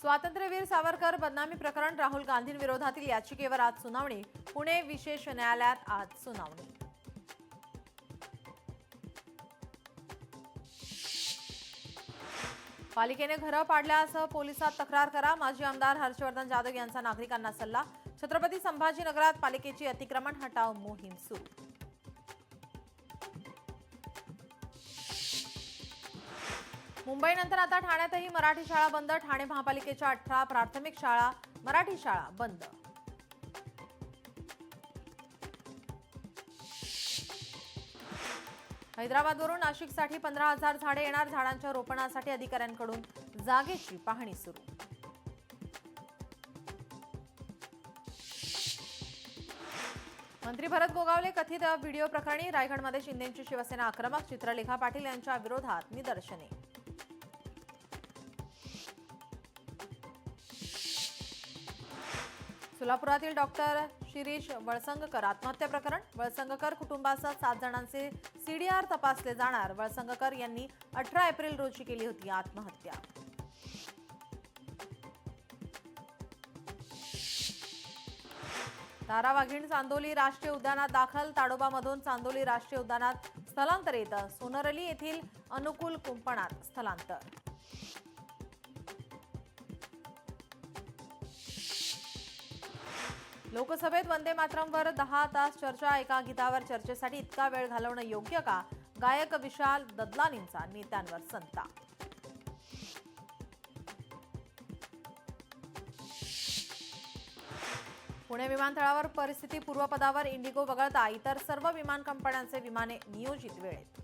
स्वातंत्र्यवीर सावरकर बदनामी प्रकरण राहुल गांधींविरोधातील याचिकेवर आज सुनावणी। पुणे विशेष न्यायालयात आज सुनावणी। पालिकेने घरं पाडल्यासह पोलिसात तक्रार करा, माजी आमदार हर्षवर्धन जाधव यांचा नागरिकांना सल्ला। छत्रपती संभाजीनगरात पालिकेची अतिक्रमण हटाव मोहीम सुरू। मुंबईनंतर आता ठाण्यातही मराठी शाळा बंद। ठाणे महापालिकेच्या 18 प्राथमिक शाळा, मराठी शाळा बंद। हैदराबादवरून नाशिकसाठी 15,000 झाडे येणार। झाडांच्या रोपणासाठी अधिकाऱ्यांकडून जागेची पाहणी सुरू। मंत्री भरत गोगावले कथित व्हिडिओ प्रकरणी रायगडमध्ये शिंदेंची शिवसेना आक्रमक। चित्रलेखा पाटील यांच्या विरोधात निदर्शने। सोलापुरातील डॉक्टर शिरीष वळसंगकर आत्महत्या प्रकरण। वळसंगकर कुटुंबासह 7 जणांचे सीडीआर तपासले जाणार। वळसंगकर यांनी 18 एप्रिल रोजी केली होती आत्महत्या। तारा वाघीण चांदोली राष्ट्रीय उद्यानात दाखल। ताडोबामधून चांदोली राष्ट्रीय उद्यानात स्थलांतरित। सोनरली येथील अनुकूल कुंपणात स्थलांतर। लोकसभेत वंदे मातरमवर 10 तास चर्चा। एका गीतावर चर्चेसाठी इतका वेळ घालवणं योग्य का? गायक विशाल ददलानींचा नेत्यांवर संताप। पुणे विमानतळावर परिस्थिती पूर्वपदावर। इंडिगो वगळता इतर सर्व विमान कंपन्यांचे विमाने नियोजित वेळेत।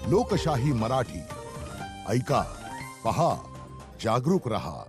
लोकशाही मराठी ऐका, पहा, जागरूक रहा।